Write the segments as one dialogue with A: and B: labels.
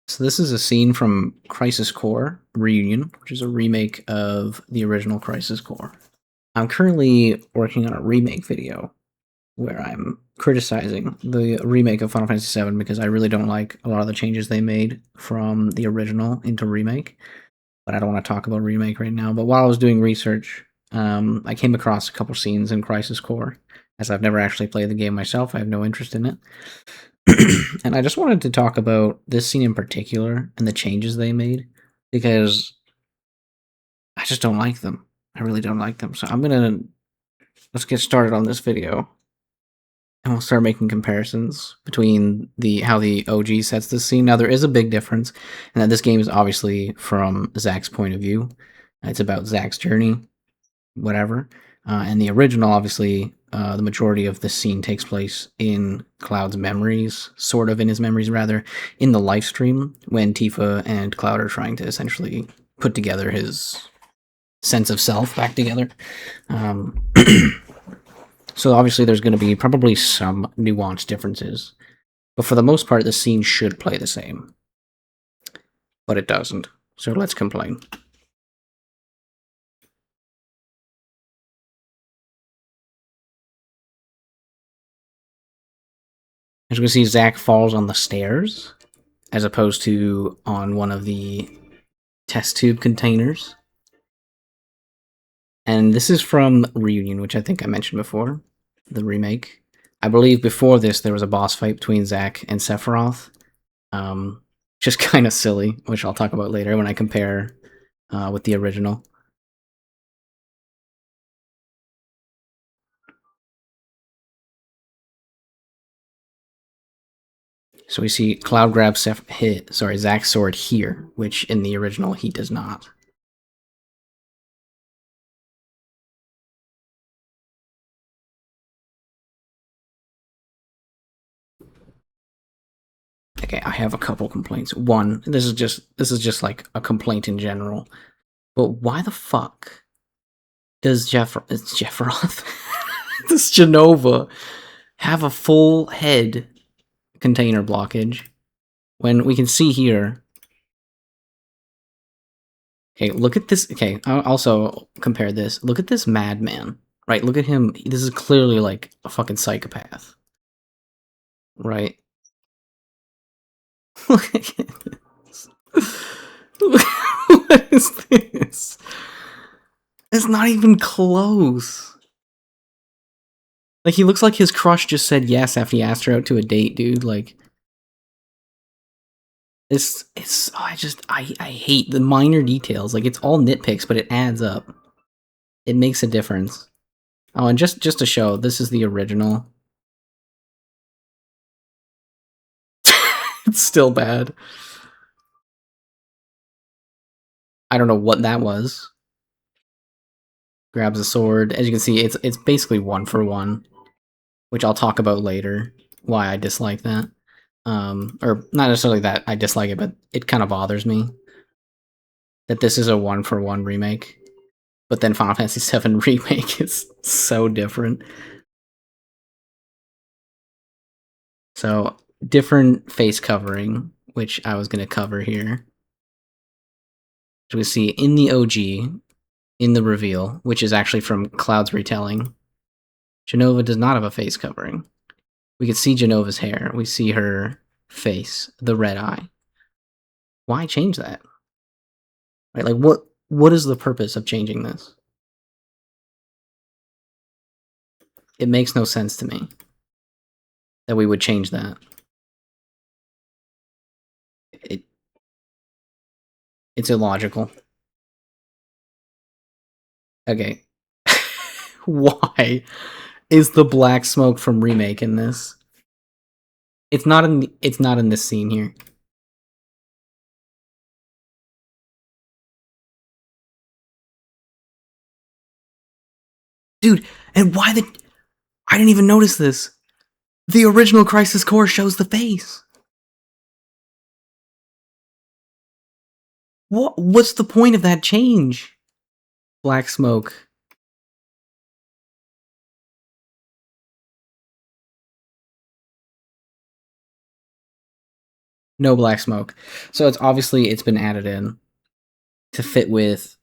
A: So this is a scene from Crisis Core Reunion, which is a remake of the original Crisis Core. I'm currently working on a remake video where I'm criticizing the remake of Final Fantasy VII because I really don't like a lot of the changes they made from the original into remake. But I don't want to talk about remake right now. But while I was doing research, I came across a couple scenes in Crisis Core. As I've never actually played the game myself, I have no interest in it. And I just wanted to talk about this scene in particular and the changes they made because I just don't like them. I really don't like them. So let's get started on this video and we'll start making comparisons between how the OG sets this scene. Now there is a big difference, and that this game is obviously from Zack's point of view. It's about Zack's journey, whatever. And the original, obviously, the majority of the scene takes place in Cloud's memories, sort of in his memories, rather, in the live stream when Tifa and Cloud are trying to essentially put together his sense of self back together. So obviously there's going to be probably some nuanced differences, but for the most part, the scene should play the same. But it doesn't, so let's complain. As we see, Zack falls on the stairs, as opposed to on one of the test tube containers. And this is from Reunion, which I think I mentioned before, the remake. I believe before this there was a boss fight between Zack and Sephiroth. Just kind of silly, which I'll talk about later when I compare with the original. So we see Cloud grab Zack's sword here, which in the original he does not. Okay, I have a couple complaints. One, this is just like a complaint in general. But why the fuck does Jeffroth does Genova have a full head container blockage when we can see here? Okay, look at this. Okay, I'll also compare this. Look at this madman. Right, look at him. This is clearly like a fucking psychopath. Right? Look at this. What is this? It's not even close. Like, he looks like his crush just said yes after he asked her out to a date, dude. Like, I hate the minor details. Like, it's all nitpicks, but it adds up. It makes a difference. Oh, and just to show, this is the original. It's still bad. I don't know what that was. Grabs a sword. As you can see, it's basically one for one, which I'll talk about later. Why I dislike that. Or not necessarily that I dislike it, but it kind of bothers me that this is a one for one remake. But then Final Fantasy VII Remake is so different. So, different face covering, which I was going to cover here. So we see in the OG, in the reveal, which is actually from Cloud's retelling, Genova does not have a face covering. We can see Genova's hair. We see her face, the red eye. Why change that? Right? Like, what is the purpose of changing this? It makes no sense to me that we would change that. It's illogical. Okay. Why is the black smoke from remake in this? It's not in this scene here. Dude, and I didn't even notice this. The original Crisis Core shows the face. What's the point of that change? Black smoke. No black smoke. So it's obviously it's been added in to fit with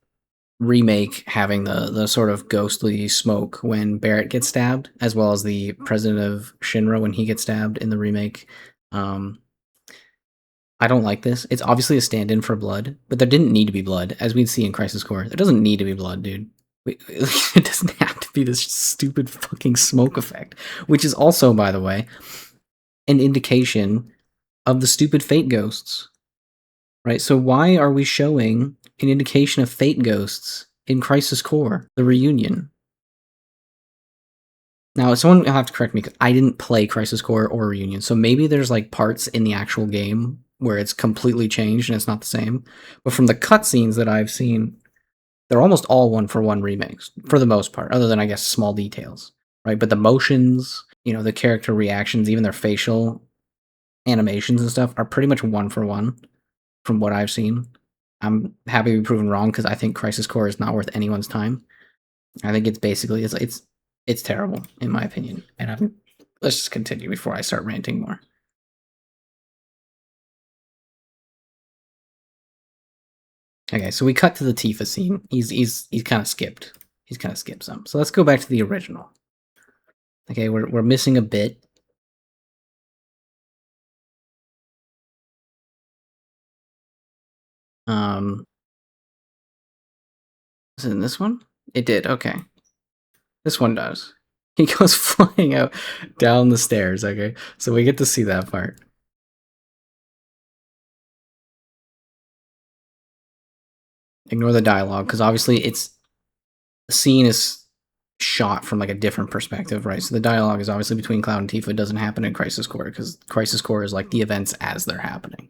A: remake having the sort of ghostly smoke when Barrett gets stabbed, as well as the president of Shinra when he gets stabbed in the remake. Um, I don't like this. It's obviously a stand-in for blood, but there didn't need to be blood, as we'd see in Crisis Core. There doesn't need to be blood, dude. It doesn't have to be this stupid fucking smoke effect, which is also, by the way, an indication of the stupid fate ghosts, right? So why are we showing an indication of fate ghosts in Crisis Core, the reunion? Now, someone will have to correct me because I didn't play Crisis Core or Reunion, so maybe there's like parts in the actual game where it's completely changed and it's not the same. But from the cutscenes that I've seen, they're almost all one-for-one remakes for the most part, other than I guess small details, right? But the motions, the character reactions, even their facial animations and stuff are pretty much one-for-one from what I've seen. I'm happy to be proven wrong because I think Crisis Core is not worth anyone's time. I think it's basically it's terrible in my opinion. And let's just continue before I start ranting more. Okay, so we cut to the Tifa scene. He's kind of skipped. He's kind of skipped some. So let's go back to the original. Okay, we're missing a bit. Is it in this one? It did. Okay, this one does. He goes flying out down the stairs. Okay, so we get to see that part. Ignore the dialogue because obviously the scene is shot from like a different perspective, right? So the dialogue is obviously between Cloud and Tifa. It doesn't happen in Crisis Core because Crisis Core is like the events as they're happening.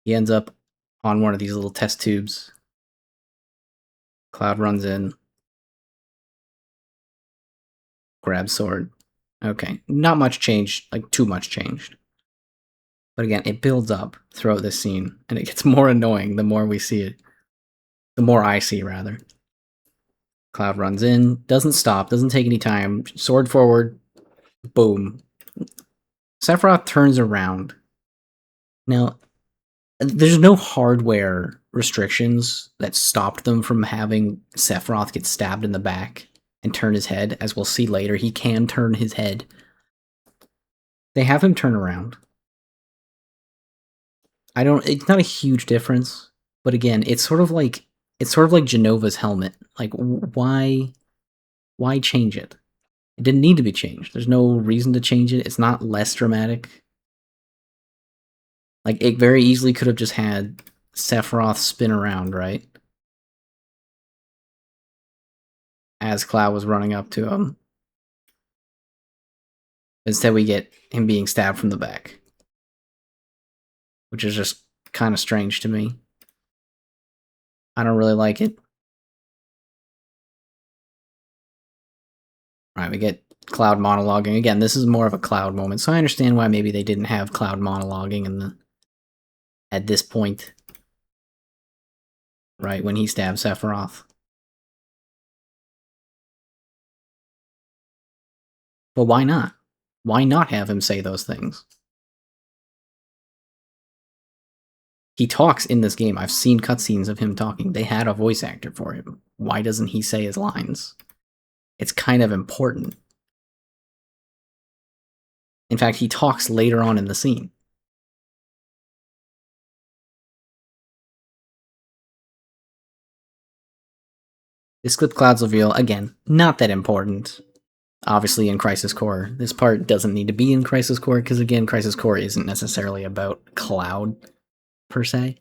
A: He ends up on one of these little test tubes. Cloud runs in, grabs sword. Okay, not much changed, like too much changed. But again, it builds up throughout this scene, and it gets more annoying the more we see it. The more I see, rather. Cloud runs in, doesn't stop, doesn't take any time. Sword forward, boom. Sephiroth turns around. Now, there's no hardware restrictions that stopped them from having Sephiroth get stabbed in the back and turn his head. As we'll see later, he can turn his head. They have him turn around. It's not a huge difference, but again, it's sort of like Genova's helmet. Like why change it? It didn't need to be changed. There's no reason to change it. It's not less dramatic. Like it very easily could have just had Sephiroth spin around, right? As Cloud was running up to him. Instead we get him being stabbed from the back. Which is just kind of strange to me. I don't really like it. Alright, we get Cloud monologuing. Again, this is more of a Cloud moment, so I understand why maybe they didn't have Cloud monologuing at this point. Right, when he stabs Sephiroth. But why not? Why not have him say those things? He talks in this game. I've seen cutscenes of him talking. They had a voice actor for him. Why doesn't he say his lines? It's kind of important. In fact, he talks later on in the scene. This clip Cloud's reveal, again, not that important. Obviously in Crisis Core. This part doesn't need to be in Crisis Core, because again, Crisis Core isn't necessarily about Cloud, per se.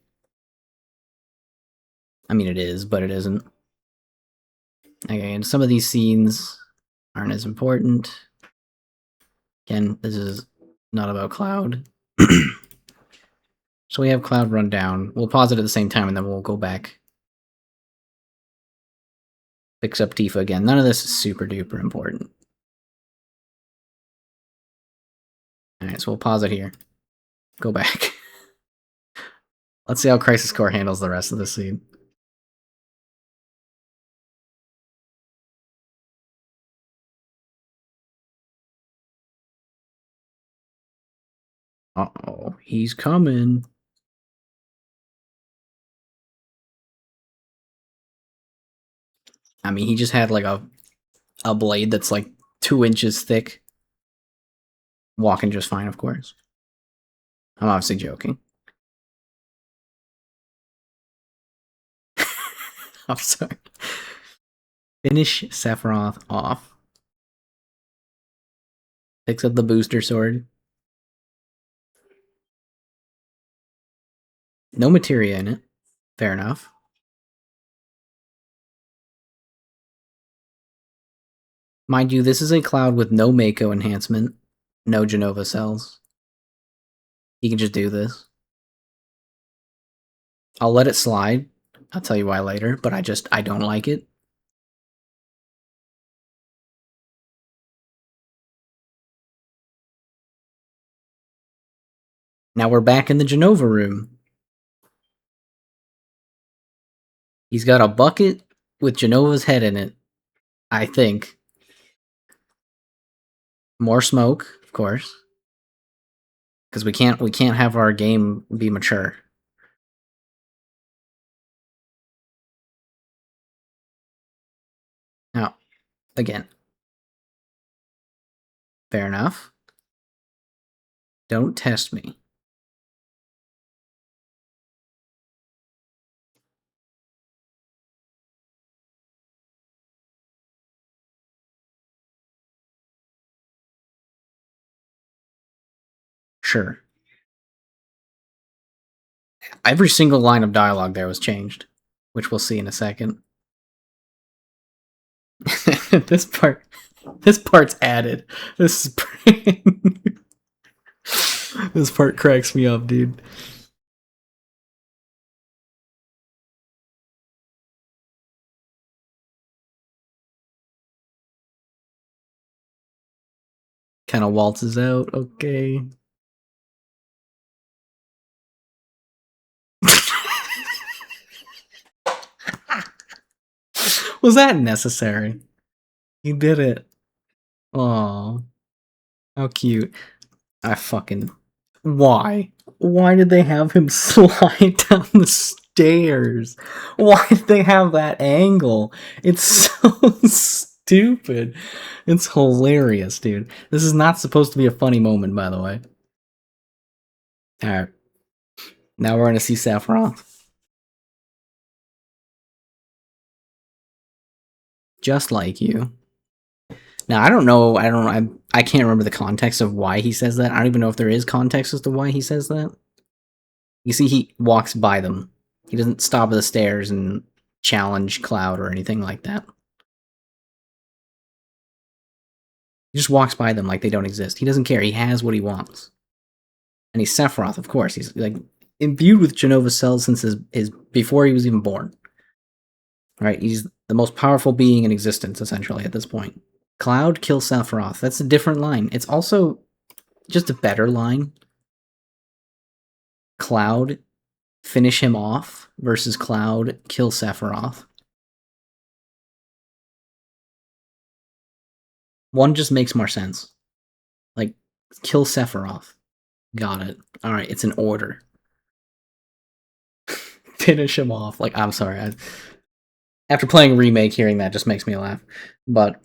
A: I mean, it is, but it isn't. Okay, and some of these scenes aren't as important. Again, this is not about Cloud. So we have Cloud run down. We'll pause it at the same time, and then we'll go back. Picks up Tifa again. None of this is super duper important. Alright, so we'll pause it here. Go back. Let's see how Crisis Core handles the rest of the scene. Uh-oh, he's coming. I mean, he just had like a blade that's like 2 inches thick. Walking just fine, of course. I'm obviously joking. I'm sorry. Finish Sephiroth off. Picks up the booster sword. No materia in it. Fair enough. Mind you, this is a Cloud with no Mako enhancement, no Genova cells. He can just do this. I'll let it slide. I'll tell you why later, but I don't like it. Now we're back in the Genova room. He's got a bucket with Genova's head in it, I think. More smoke, of course. Because we can't have our game be mature. Now, again, fair enough. Don't test me. Sure. Every single line of dialogue there was changed, which we'll see in a second. this part's added. This is this part cracks me up, dude. Kind of waltzes out. Okay. Was that necessary? You did it. Oh, how cute. I fucking. Why? Why did they have him slide down the stairs? Why did they have that angle? It's so stupid. It's hilarious, dude. This is not supposed to be a funny moment, by the way. Alright. Now we're gonna see Sephiroth. Just like you. Now I don't know. I can't remember the context of why he says that. I don't even know if there is context as to why he says that. You see, he walks by them. He doesn't stop at the stairs and challenge Cloud or anything like that. He just walks by them like they don't exist. He doesn't care. He has what he wants. And he's Sephiroth, of course. He's like imbued with Genova cells since his before he was even born. Right? He's the most powerful being in existence, essentially, at this point. Cloud kills Sephiroth. That's a different line. It's also just a better line. Cloud finish him off versus Cloud kill Sephiroth. One just makes more sense. Like, kill Sephiroth. Got it. Alright, it's an order. Finish him off. Like, I'm sorry. After playing Remake, hearing that just makes me laugh. But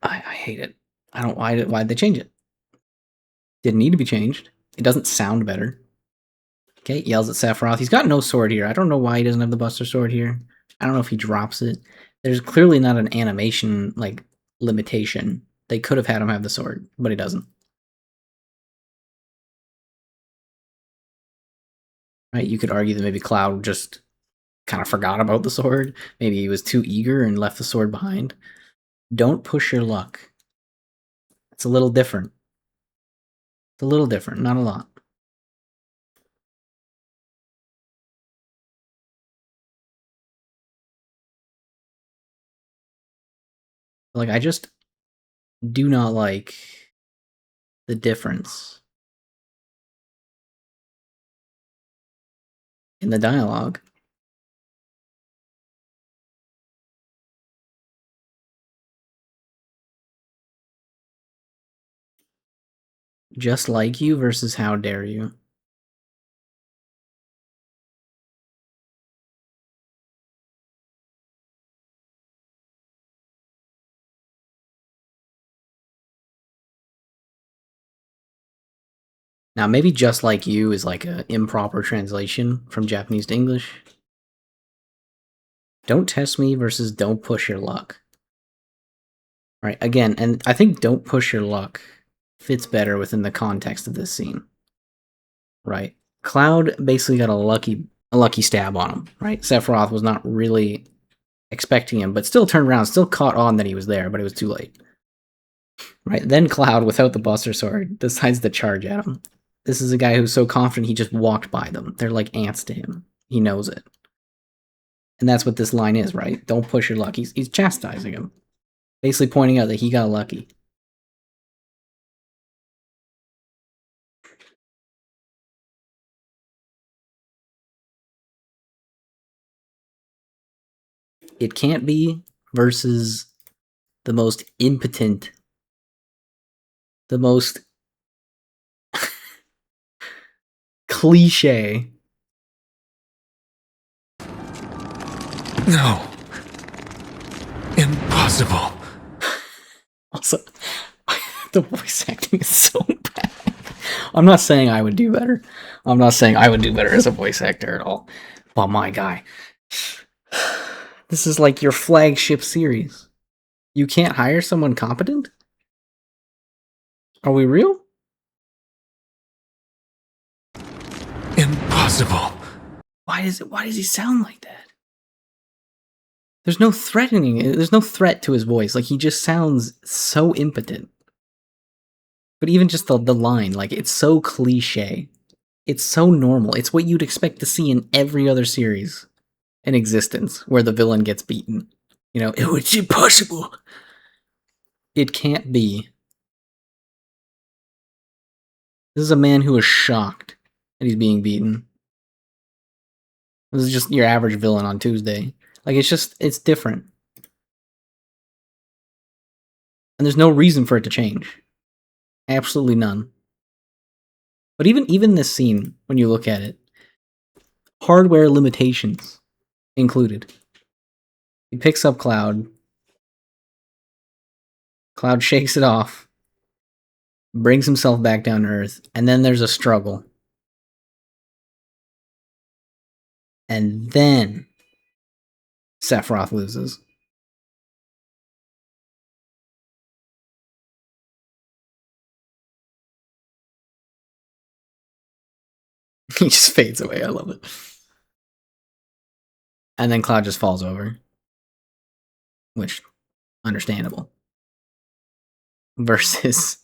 A: I hate it. I don't. Why'd they change it? Didn't need to be changed. It doesn't sound better. Okay, yells at Sephiroth. He's got no sword here. I don't know why he doesn't have the Buster Sword here. I don't know if he drops it. There's clearly not an animation, like, limitation. They could have had him have the sword, but he doesn't. Right? You could argue that maybe Cloud just kind of forgot about the sword. Maybe he was too eager and left the sword behind. Don't push your luck. It's a little different. It's a little different, not a lot. Like, I just do not like the difference in the dialogue. Just Like You versus How Dare You. Now, maybe Just Like You is like an improper translation from Japanese to English. Don't Test Me versus Don't Push Your Luck. Right, again, and I think Don't Push Your Luck fits better within the context of this scene. Right. Cloud basically got a lucky stab on him, right? Sephiroth was not really expecting him, but still turned around, still caught on that he was there, but it was too late. Right? Then Cloud, without the Buster Sword, decides to charge at him. This is a guy who's so confident he just walked by them. They're like ants to him. He knows it. And that's what this line is, right? Don't push your luck. He's chastising him. Basically pointing out that he got lucky. It can't be versus the most impotent, the most cliche.
B: No. Impossible.
A: Also, the voice acting is so bad. I'm not saying I would do better. I'm not saying I would do better as a voice actor at all. But my guy, this is like your flagship series. You can't hire someone competent? Are we real?
B: Impossible.
A: Why does he sound like that? There's no threatening. There's no threat to his voice. Like, he just sounds so impotent. But even just the line, like, it's so cliche. It's so normal. It's what you'd expect to see in every other series in existence where the villain gets beaten. You know, it's impossible. It can't be. This is a man who is shocked that he's being beaten. This is just your average villain on Tuesday. Like, it's different. And there's no reason for it to change. Absolutely none. But even this scene, when you look at it, hardware limitations included. He picks up Cloud. Cloud shakes it off. Brings himself back down to Earth. And then there's a struggle. And then Sephiroth loses. He just fades away. I love it. And then Cloud just falls over. Which, understandable. Versus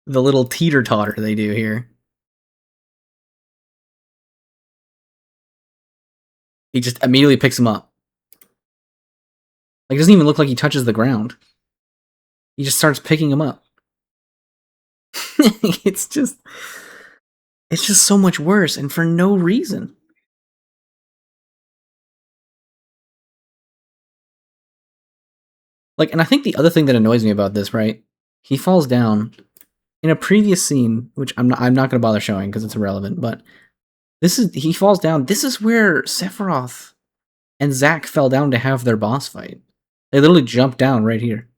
A: the little teeter-totter they do here. He just immediately picks him up. Like, it doesn't even look like he touches the ground. He just starts picking him up. It's just so much worse, and for no reason. Like, and I think the other thing that annoys me about this, right? He falls down in a previous scene, which I'm not going to bother showing because it's irrelevant, but he falls down. This is where Sephiroth and Zack fell down to have their boss fight. They literally jumped down right here.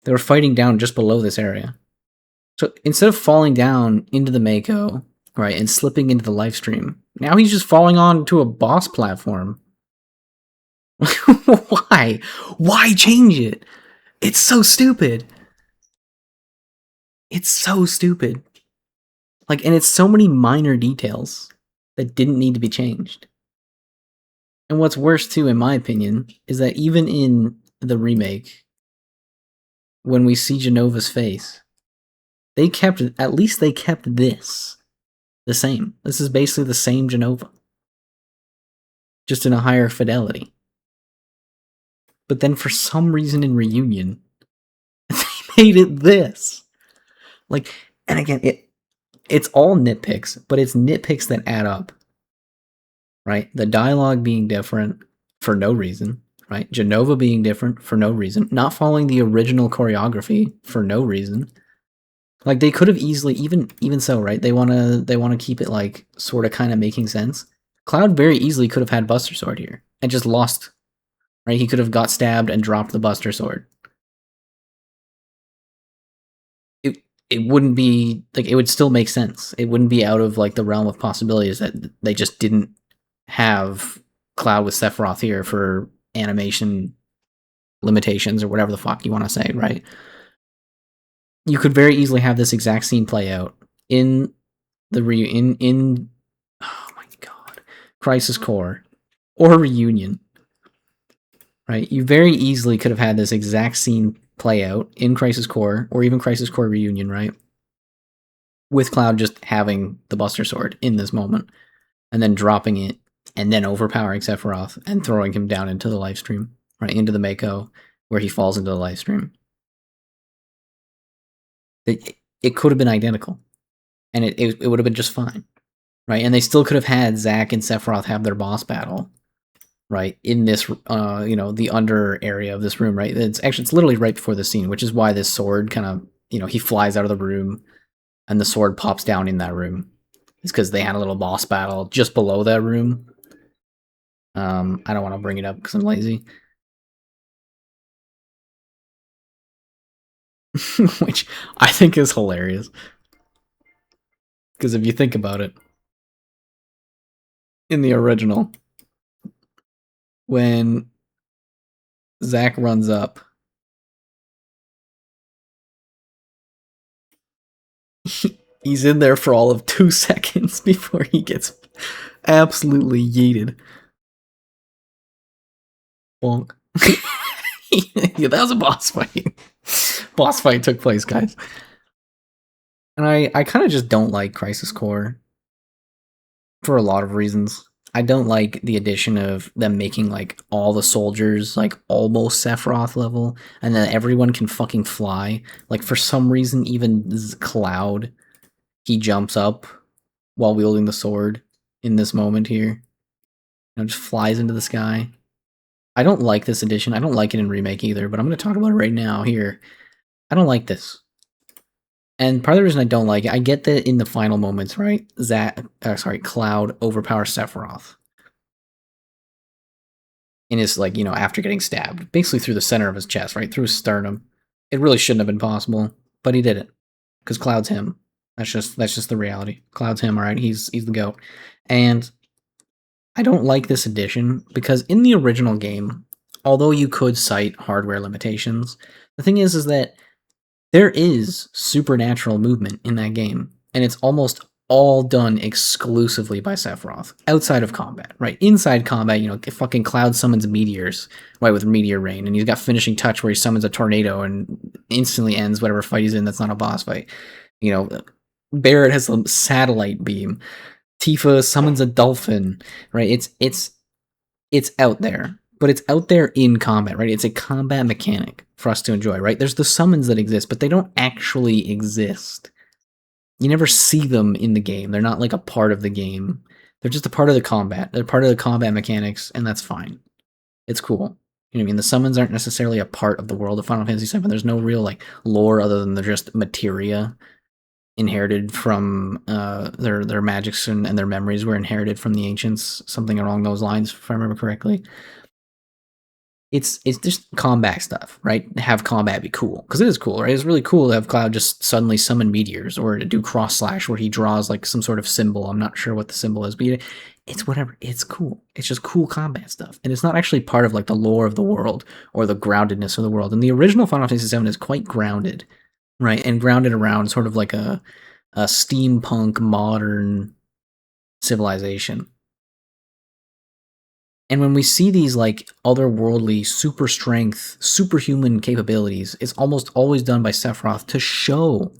A: They were fighting down just below this area. So instead of falling down into the Mako, right, and slipping into the live stream, now he's just falling onto a boss platform. Why? Why change it? It's so stupid. It's so stupid. Like, and it's so many minor details that didn't need to be changed. And what's worse, too, in my opinion, is that even in the remake, when we see Jenova's face, at least they kept this the same. This is basically the same Jenova, just in a higher fidelity. But then for some reason in Reunion, they made it this. Like, and again, it's all nitpicks, but it's nitpicks that add up. Right? The dialogue being different for no reason, right? Jenova being different for no reason, not following the original choreography for no reason. Like they could have easily, even so, right? They wanna keep it like sort of kind of making sense. Cloud very easily could have had Buster Sword here and just lost. Right? He could have got stabbed and dropped the Buster Sword. It wouldn't be like, it would still make sense. It wouldn't be out of like the realm of possibilities that they just didn't have Cloud with Sephiroth here for animation limitations or whatever the fuck you want to say, right? You could very easily have this exact scene play out in the in oh my god, Crisis Core or Reunion, right? You very easily could have had this exact scene play out in Crisis Core or even Crisis Core Reunion, right? With Cloud just having the Buster Sword in this moment and then dropping it and then overpowering Sephiroth and throwing him down into the live stream, right? Into the Mako where he falls into the live stream. It could have been identical and it would have been just fine, right? And they still could have had Zack and Sephiroth have their boss battle, right, in this, the under area of this room, right? It's literally right before the scene, which is why this sword kind of, he flies out of the room and the sword pops down in that room. It's because they had a little boss battle just below that room. I don't want to bring it up because I'm lazy. Which I think is hilarious. Because if you think about it, in the original, when Zack runs up, he's in there for all of 2 seconds before he gets absolutely yeeted. Bonk. Yeah, that was a boss fight. Boss fight took place, guys. And I kind of just don't like Crisis Core for a lot of reasons. I don't like the addition of them making like all the soldiers like almost Sephiroth level, and then everyone can fucking fly. Like for some reason, even Cloud, he jumps up while wielding the sword in this moment here. Just flies into the sky. I don't like this edition. I don't like it in Remake either, but I'm going to talk about it right now here. I don't like this. And part of the reason I don't like it, I get that in the final moments, right? Cloud overpowers Sephiroth. In his, like, after getting stabbed. Basically through the center of his chest, right? Through his sternum. It really shouldn't have been possible, but he did it. Because Cloud's him. That's just the reality. Cloud's him, alright? He's the GOAT. And I don't like this edition because in the original game, although you could cite hardware limitations, the thing is that there is supernatural movement in that game, and it's almost all done exclusively by Sephiroth, outside of combat, right? Inside combat, fucking Cloud summons meteors, right, with Meteor Rain, and he's got finishing touch where he summons a tornado and instantly ends whatever fight he's in that's not a boss fight. Barrett has a satellite beam. Tifa summons a dolphin, right? It's out there, but it's out there in combat, right? It's a combat mechanic for us to enjoy, right? There's the summons that exist, but they don't actually exist. You never see them in the game. They're not like a part of the game. They're just a part of the combat. They're part of the combat mechanics, and that's fine. It's cool. You know what I mean? The summons aren't necessarily a part of the world of Final Fantasy VII. There's no real like lore other than they're just materia inherited from their magics and their memories were inherited from the ancients, something along those lines, if I remember correctly. It's just combat stuff, right? Have combat be cool, because it is cool, right? It's really cool to have Cloud just suddenly summon meteors, or to do cross slash where he draws like some sort of symbol. I'm not sure what the symbol is, but it's whatever. It's cool. It's just cool combat stuff, and it's not actually part of like the lore of the world or the groundedness of the world. And the original Final Fantasy VII is quite grounded, right? And grounded around sort of like a steampunk modern civilization. And when we see these like otherworldly super strength, superhuman capabilities, it's almost always done by Sephiroth to show,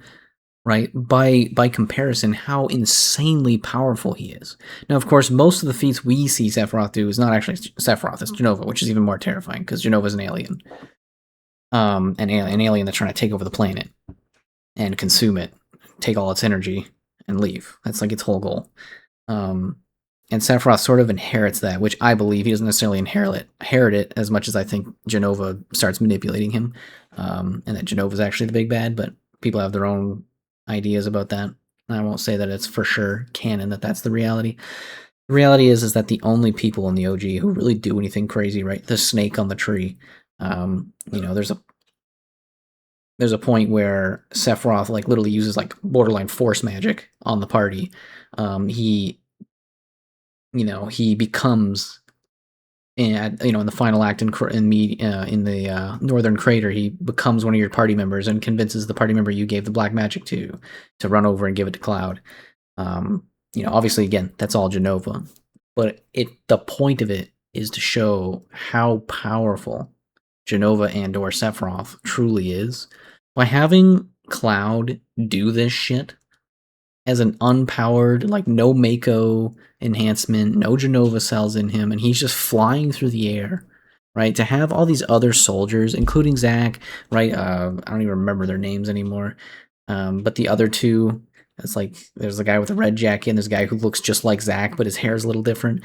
A: right, by comparison, how insanely powerful he is. Now, of course, most of the feats we see Sephiroth do is not actually Sephiroth, it's Jenova, which is even more terrifying because Jenova's an alien. An alien that's trying to take over the planet and consume it, take all its energy, and leave. That's like its whole goal. And Sephiroth sort of inherits that, which I believe he doesn't necessarily inherit it as much as I think Jenova starts manipulating him, and that Jenova's actually the big bad, but people have their own ideas about that. I won't say that it's for sure canon that that's the reality. The reality is that the only people in the OG who really do anything crazy, right? The snake on the tree. There's a point where Sephiroth like literally uses like borderline force magic on the party. He becomes in the final act in the northern crater, he becomes one of your party members and convinces the party member you gave the black magic to run over and give it to Cloud. Obviously, again, that's all Jenova, but the point of it is to show how powerful Jenova and/or Sephiroth truly is by having Cloud do this shit as an unpowered, like no Mako enhancement, no Jenova cells in him, and he's just flying through the air, right? To have all these other soldiers, including Zack, right? I don't even remember their names anymore. But the other two, it's like there's a guy with a red jacket and there's a guy who looks just like Zack, but his hair is a little different.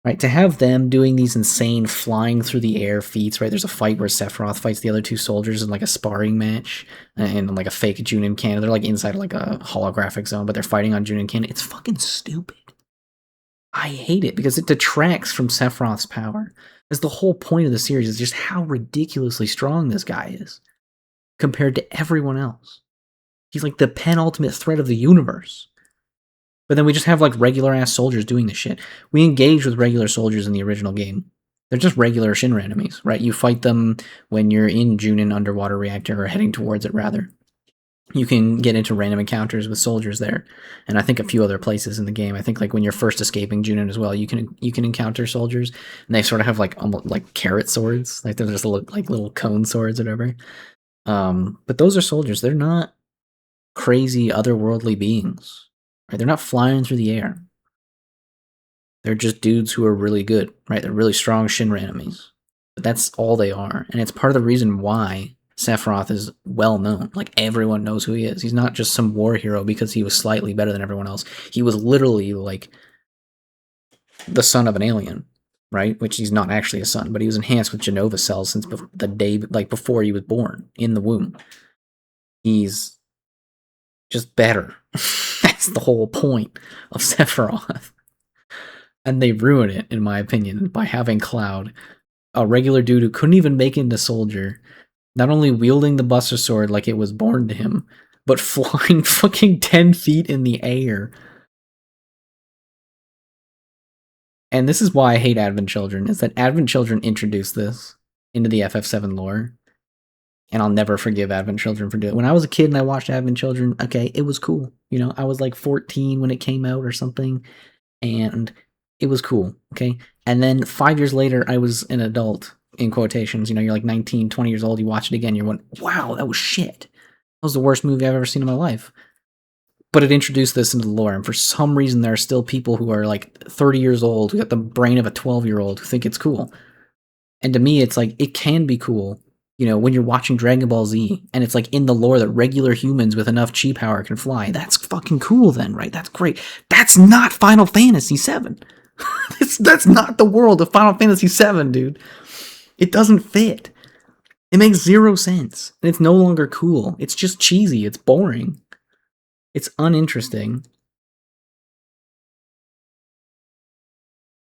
A: Right, to have them doing these insane flying through the air feats, right? There's a fight where Sephiroth fights the other two soldiers in like a sparring match and like a fake Junin cannon. They're like inside like a holographic zone, but they're fighting on Junin cannon. It's fucking stupid. I hate it because it detracts from Sephiroth's power. That's the whole point of the series is just how ridiculously strong this guy is compared to everyone else. He's like the penultimate threat of the universe. But then we just have like regular ass soldiers doing this shit. We engage with regular soldiers in the original game. They're just regular Shinra enemies, right? You fight them when you're in Junin Underwater Reactor or heading towards it, rather. You can get into random encounters with soldiers there, and I think a few other places in the game. I think like when you're first escaping Junin as well, you can encounter soldiers, and they sort of have like almost like carrot swords, like they're just like little cone swords or whatever. But those are soldiers. They're not crazy otherworldly beings. Right? They're not flying through the air. They're just dudes who are really good, right? They're really strong Shinra enemies. But that's all they are. And it's part of the reason why Sephiroth is well known. Like, everyone knows who he is. He's not just some war hero because he was slightly better than everyone else. He was literally, like, the son of an alien, right? Which he's not actually a son, but he was enhanced with Jenova cells since the day, like, before he was born, in the womb. He's just better. That's the whole point of Sephiroth. And they ruin it, in my opinion, by having Cloud, a regular dude who couldn't even make it into soldier, not only wielding the Buster Sword like it was born to him, but flying fucking 10 feet in the air. And this is why I hate Advent Children, is that Advent Children introduced this into the FF7 lore. And I'll never forgive Advent Children for doing it. When I was a kid and I watched Advent Children, okay, it was cool. I was like 14 when it came out or something. And it was cool, okay? And then 5 years later, I was an adult, in quotations. You're like 19, 20 years old, you watch it again, you're going, wow, that was shit. That was the worst movie I've ever seen in my life. But it introduced this into the lore, and for some reason, there are still people who are like 30 years old, who got the brain of a 12-year-old, who think it's cool. And to me, it's like, it can be cool, when you're watching Dragon Ball Z, and it's like in the lore that regular humans with enough chi power can fly. That's fucking cool then, right? That's great. That's not Final Fantasy VII. That's not the world of Final Fantasy VII, dude. It doesn't fit. It makes zero sense. And it's no longer cool. It's just cheesy. It's boring. It's uninteresting.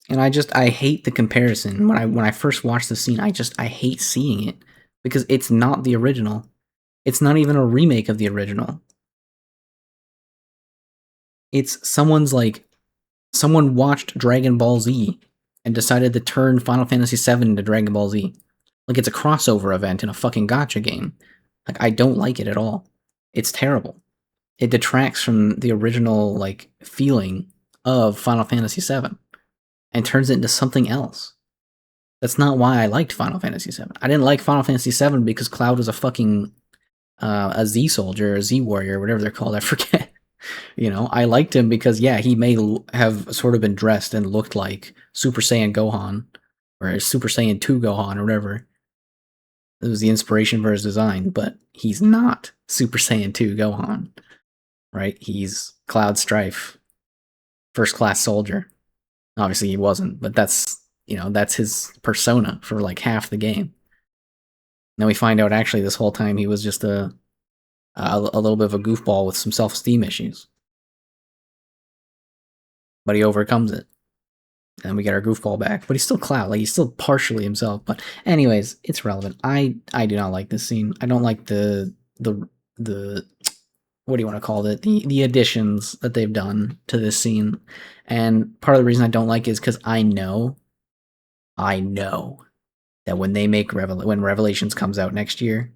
A: And I hate the comparison. When I first watched the scene, I hate seeing it. Because it's not the original. It's not even a remake of the original. It's someone watched Dragon Ball Z and decided to turn Final Fantasy VII into Dragon Ball Z. Like, it's a crossover event in a fucking gacha game. Like, I don't like it at all. It's terrible. It detracts from the original, like, feeling of Final Fantasy VII and turns it into something else. That's not why I liked Final Fantasy VII. I didn't like Final Fantasy VII because Cloud was a fucking a Z soldier, a Z warrior, whatever they're called. I forget. I liked him because, yeah, he may have sort of been dressed and looked like Super Saiyan Gohan or Super Saiyan 2 Gohan or whatever. It was the inspiration for his design, but he's not Super Saiyan 2 Gohan, right? He's Cloud Strife, first class soldier. Obviously he wasn't, but that's his persona for like half the game. Then we find out actually this whole time he was just a a little bit of a goofball with some self-esteem issues, but he overcomes it, and we get our goofball back. But he's still Cloud, like he's still partially himself. But anyways, it's relevant. I do not like this scene. I don't like the what do you want to call it? The additions that they've done to this scene, and part of the reason I don't like it is because I know that when they make when Revelations comes out next year,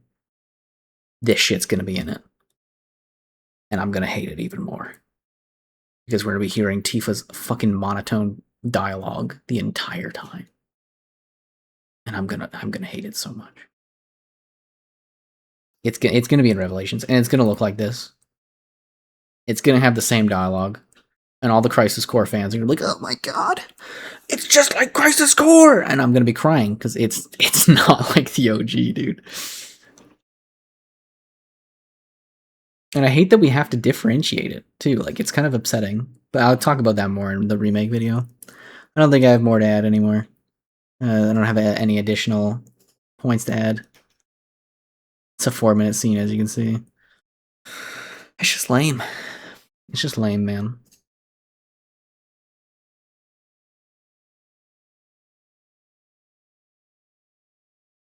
A: this shit's gonna be in it, and I'm gonna hate it even more because we're gonna be hearing Tifa's fucking monotone dialogue the entire time, and I'm gonna hate it so much. It's gonna be in Revelations, and it's gonna look like this. It's gonna have the same dialogue, and all the Crisis Core fans are gonna be like, "Oh my god, it's just like Crisis Core," and I'm gonna be crying because it's not like the OG, dude. And I hate that we have to differentiate it too. Like it's kind of upsetting, but I'll talk about that more in the remake video. I don't think I have more to add anymore. I don't have any additional points to add. It's a 4-minute scene, as you can see. It's just lame. It's just lame, man.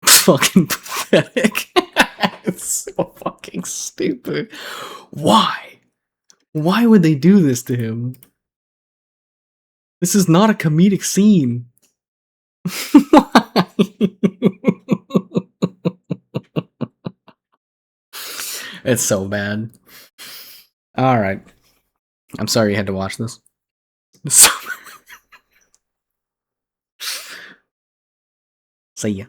A: Fucking pathetic. It's so fucking stupid. Why? Why would they do this to him? This is not a comedic scene. Why? It's so bad. Alright. I'm sorry you had to watch this. See ya.